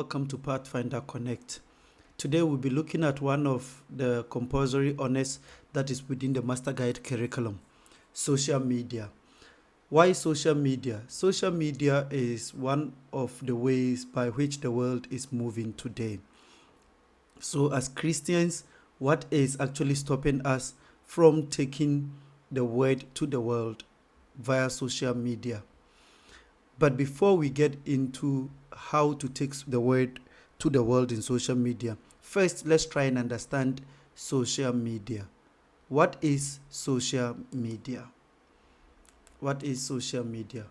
welcome to Pathfinder Connect. Today we'll be looking at one of the compulsory honors that is within the Master Guide curriculum, social media. Why social media? Social media is one of the ways by which the world is moving today. So as Christians, what is actually stopping us from taking the word to the world via social media? But before we get into how to take the word to the world in social media, first let's try and understand social media. What is social media? What is social media?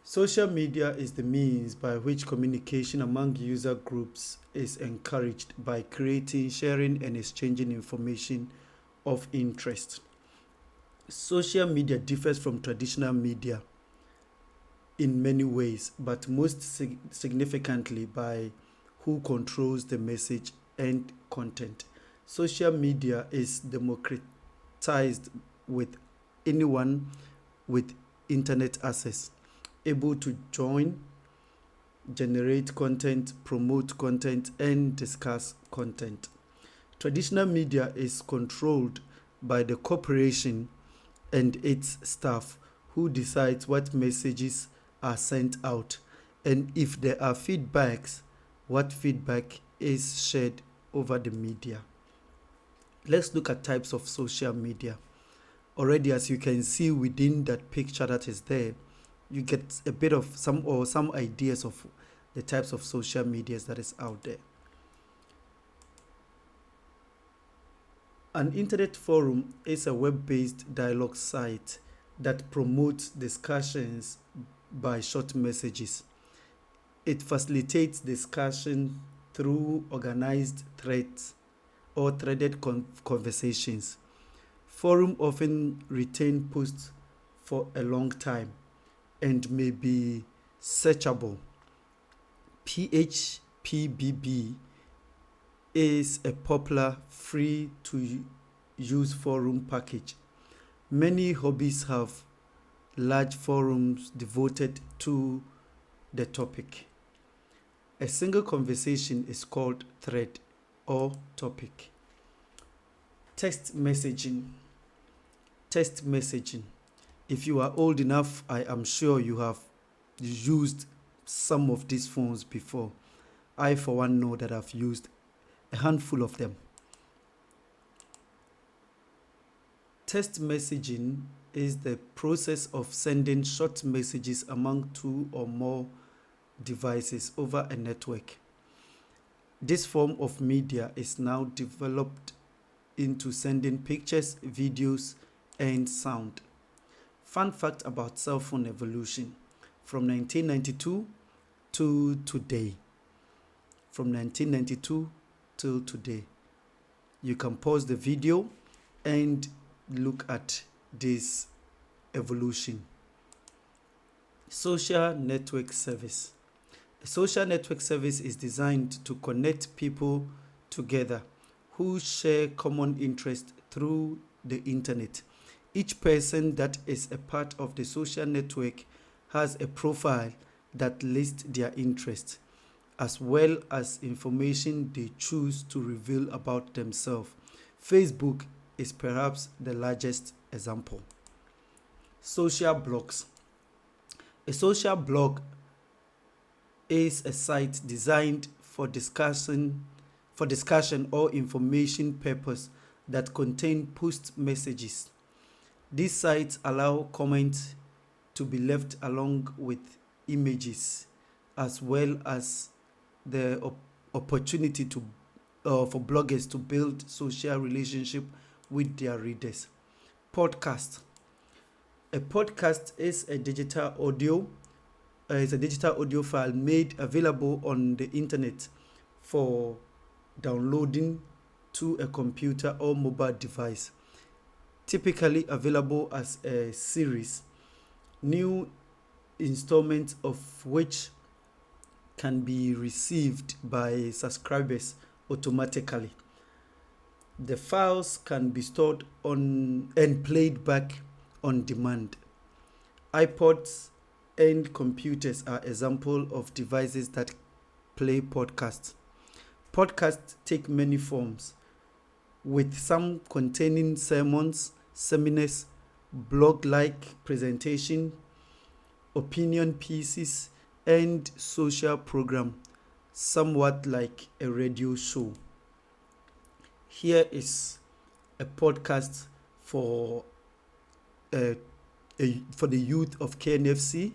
Social media is the means by which communication among user groups is encouraged by creating, sharing, and exchanging information of interest. Social media differs from traditional media in many ways, but most significantly by who controls the message and content. Social media is democratized with anyone with internet access, able to join, generate content, promote content, and discuss content. Traditional media is controlled by the corporation and its staff, who decides what messages are sent out, and if there are feedbacks, what feedback is shared over the media. Let's look at types of social media. Already, as you can see within that picture that is there, you get a bit of some ideas of the types of social medias that is out there. An internet forum is a web-based dialogue site that promotes discussions by short messages. It facilitates discussion through organized threads or threaded conversations. Forum often retain posts for a long time and may be searchable. PHPBB is a popular free-to-use forum package. Many hobbies have large forums devoted to the topic. A single conversation is called thread or topic. Text messaging. Text messaging. If you are old enough, I am sure you have used some of these phones before. I, for one, know that I've used a handful of them. Text messaging is the process of sending short messages among two or more devices over a network. This form of media is now developed into sending pictures, videos, and sound. Fun fact about cell phone evolution: from 1992 to today. From 1992 till today. You can pause the video and look at this evolution. Social network service. A social network service is designed to connect people together who share common interests through the internet. Each person that is a part of the social network has a profile that lists their interests, as well as information they choose to reveal about themselves. Facebook is perhaps the largest example. Social blogs. A social blog is a site designed for discussion or information purpose that contain post messages. These sites allow comments to be left along with images, as well as the opportunity for bloggers to build social relationship with their readers. Podcast. A podcast is a digital audio file made available on the internet for downloading to a computer or mobile device. Typically available as a series, new installments of which can be received by subscribers automatically. The files can be stored on and played back on demand. iPods and computers are examples of devices that play podcasts. Podcasts take many forms, with some containing sermons, seminars, blog-like presentation, opinion pieces, and social program, somewhat like a radio show. Here is a podcast for uh, for the youth of KNFC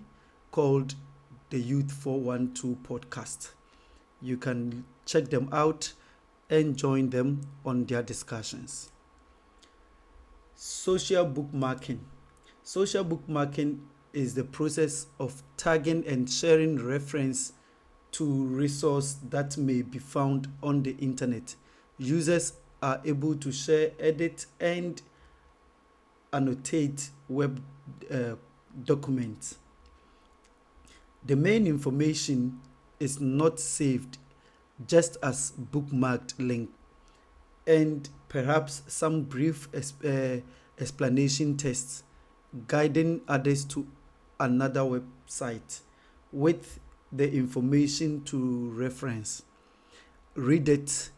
called the Youth 412 Podcast. You can check them out and join them on their discussions. Social bookmarking. Social bookmarking is the process of tagging and sharing reference to resources that may be found on the internet. Users are able to share, edit, and annotate web documents. The main information is not saved, just as bookmarked link, and perhaps some brief explanation text guiding others to another website with the information to reference. Reddit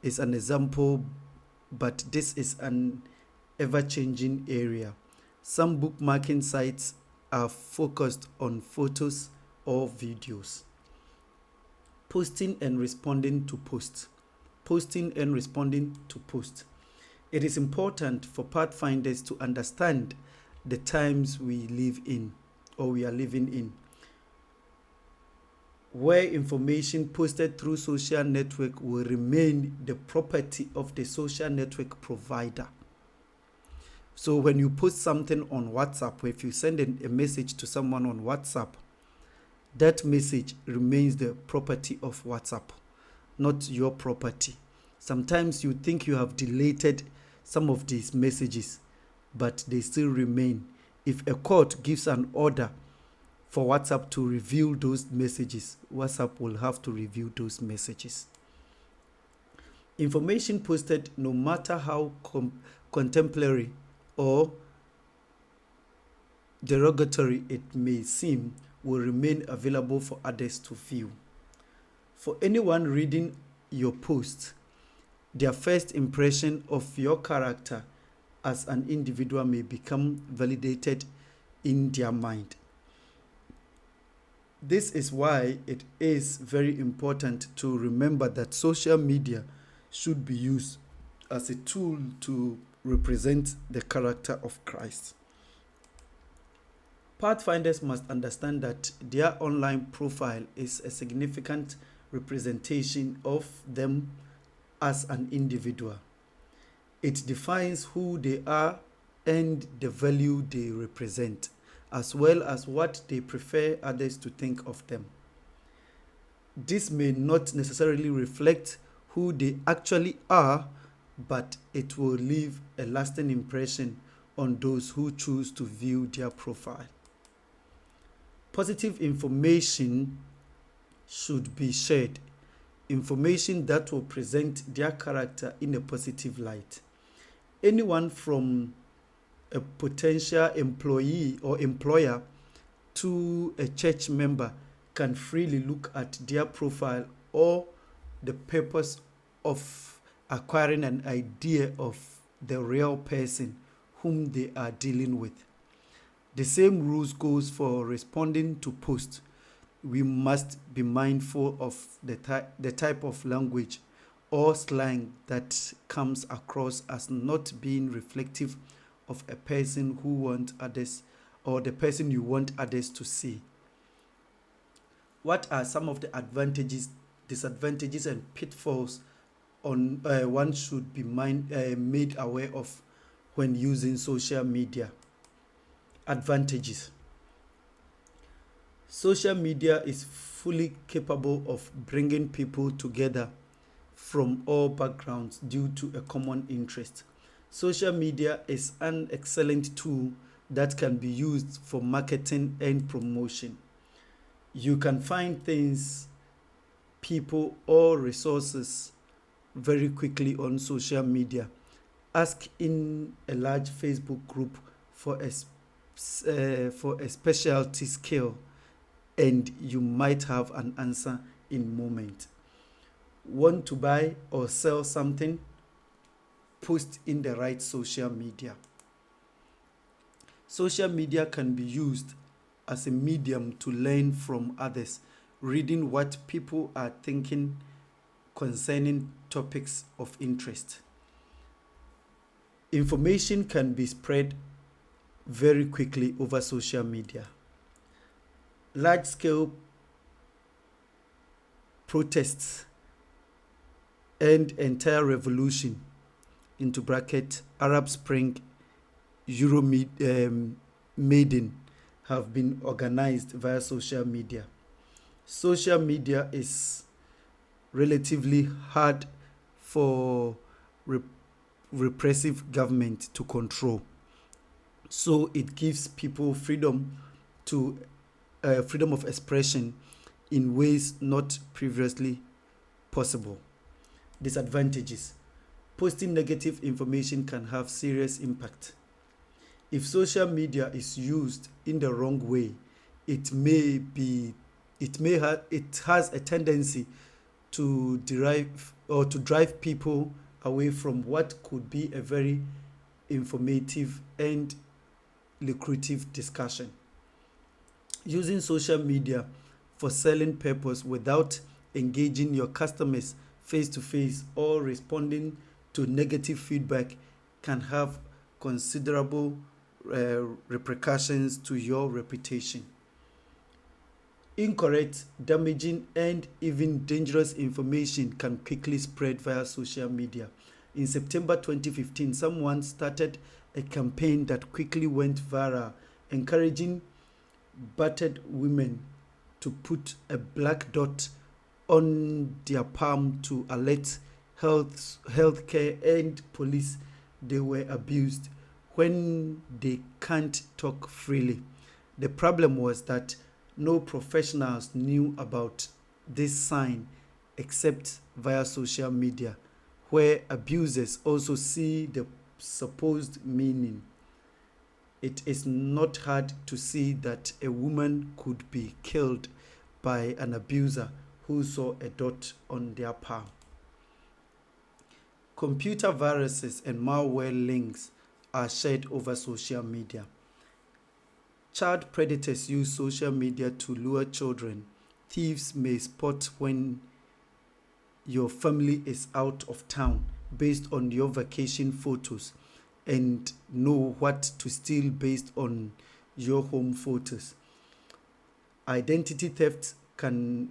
is an example, but this is an ever-changing area. Some bookmarking sites are focused on photos or videos. Posting and responding to posts. Posting and responding to posts. It is important for Pathfinders to understand the times we live in or we are living in, where information posted through social network will remain the property of the social network provider. So when you post something on WhatsApp, or if you send a message to someone on WhatsApp, that message remains the property of WhatsApp, not your property. Sometimes you think you have deleted some of these messages, but they still remain. If a court gives an order for WhatsApp to review those messages, WhatsApp will have to review those messages. Information posted, no matter how contemporary or derogatory it may seem, will remain available for others to view. For anyone reading your post, their first impression of your character as an individual may become validated in their mind. This is why it is very important to remember that social media should be used as a tool to represent the character of Christ. Pathfinders must understand that their online profile is a significant representation of them as an individual. It defines who they are and the value they represent, as well as what they prefer others to think of them. This may not necessarily reflect who they actually are, but it will leave a lasting impression on those who choose to view their profile. Positive information should be shared, information that will present their character in a positive light. Anyone from a potential employee or employer to a church member can freely look at their profile or the purpose of acquiring an idea of the real person whom they are dealing with. The same rules goes for responding to posts. We must be mindful of the type of language or slang that comes across as not being reflective of a person who want others or the person you want others to see. What are some of the advantages, disadvantages, and pitfalls one should be made aware of when using social media? Advantages. Social media is fully capable of bringing people together from all backgrounds due to a common interest. Social media is an excellent tool that can be used for marketing and promotion. You can find things, people, or resources very quickly on social media. Ask in a large Facebook group for a specialty skill and you might have an answer in moment. Want to buy or sell something? Post in the right social media. Social media can be used as a medium to learn from others, reading what people are thinking concerning topics of interest. Information can be spread very quickly over social media. Large-scale protests and entire revolution, into bracket Arab Spring, Euro Maiden, have been organized via social media. Social media is relatively hard for repressive government to control, so it gives people freedom to freedom of expression in ways not previously possible. Disadvantages: posting negative information can have serious impact. If social media is used in the wrong way, it has a tendency to drive people away from what could be a very informative and lucrative discussion. Using social media for selling purpose without engaging your customers face to face or responding to negative feedback can have considerable repercussions to your reputation. Incorrect, damaging, and even dangerous information can quickly spread via social media. In September 2015, someone started a campaign that quickly went viral, encouraging battered women to put a black dot on their palm to alert healthcare and police they were abused when they can't talk freely. The problem was that no professionals knew about this sign except via social media, where abusers also see the supposed meaning. It is not hard to see that a woman could be killed by an abuser who saw a dot on their palm. Computer viruses and malware links are shared over social media. Child predators use social media to lure children. Thieves may spot when your family is out of town based on your vacation photos and know what to steal based on your home photos. Identity thieves can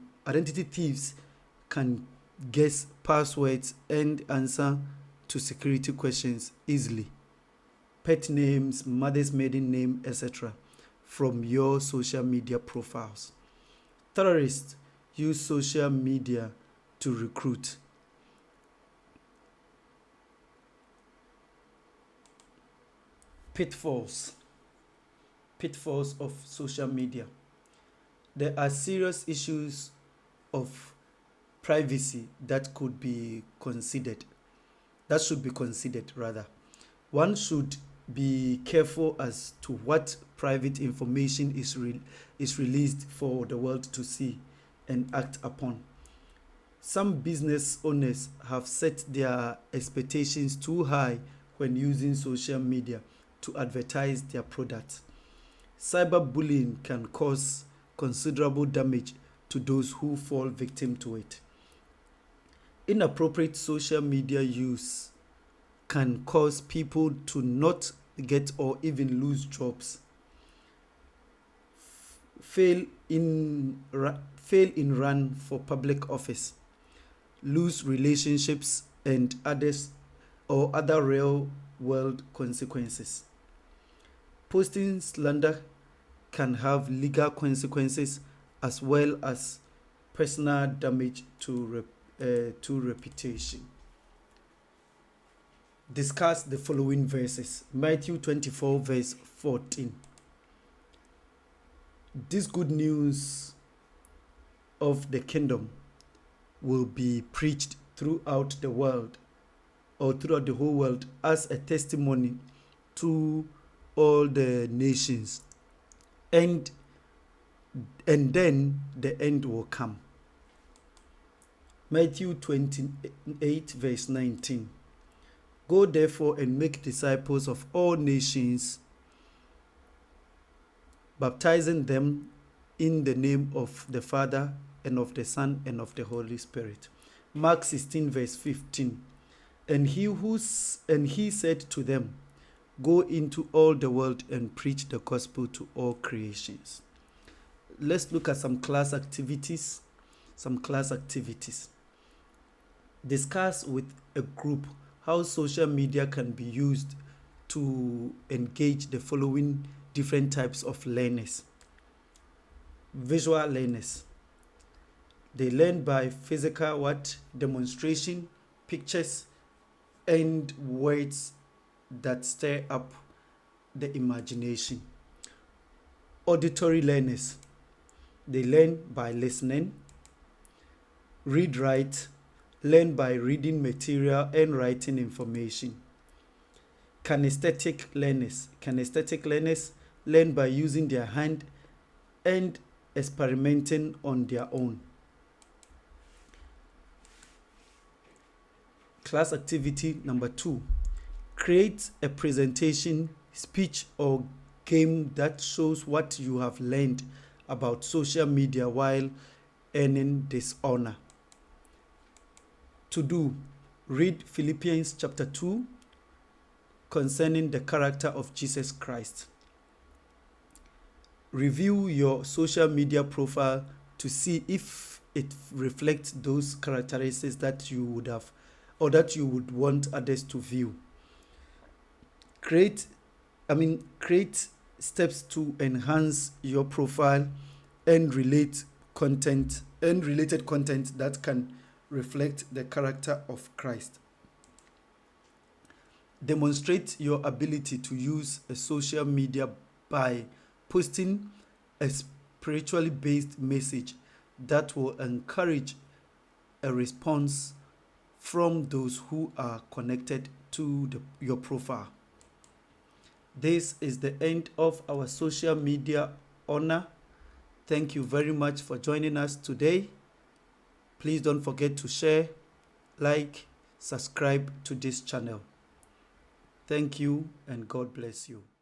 guess passwords and answer to security questions easily. Pet names, mother's maiden name, etc., from your social media profiles. Terrorists use social media to recruit. Pitfalls of social media. There are serious issues of privacy that should be considered rather. One should be careful as to what private information is released for the world to see and act upon. Some business owners have set their expectations too high when using social media to advertise their products. Cyberbullying can cause considerable damage to those who fall victim to it. Inappropriate social media use can cause people to not get or even lose jobs, fail in run for public office, lose relationships and other real world consequences. Posting slander can have legal consequences as well as personal damage to reputation. Discuss the following verses. Matthew 24 verse 14. This good news of the kingdom will be preached throughout the world or throughout the whole world as a testimony to all the nations, and and then the end will come. Matthew 28 verse 19. Go therefore and make disciples of all nations, baptizing them in the name of the Father and of the Son and of the Holy Spirit. Mark 16 verse 15. And he said to them, go into all the world and preach the gospel to all creations. Let's look at some class activities. Discuss with a group how social media can be used to engage the following different types of learners. Visual learners. They learn by physical demonstration, pictures, and words that stir up the imagination. Auditory learners. They learn by listening. Read, write. Learn by reading material and writing information. Kinesthetic learners. Kinesthetic learners learn by using their hand and experimenting on their own. Class activity number 2. Create a presentation, speech, or game that shows what you have learned about social media while earning this honor. To do, read Philippians chapter 2 concerning the character of Jesus Christ. Review your social media profile to see if it reflects those characteristics that you would have or that you would want others to view. Create steps to enhance your profile and related content that can reflect the character of Christ. Demonstrate your ability to use a social media by posting a spiritually based message that will encourage a response from those who are connected to your profile. This is the end of our social media honor. Thank you very much for joining us today. Please don't forget to share, like, subscribe to this channel. Thank you and God bless you.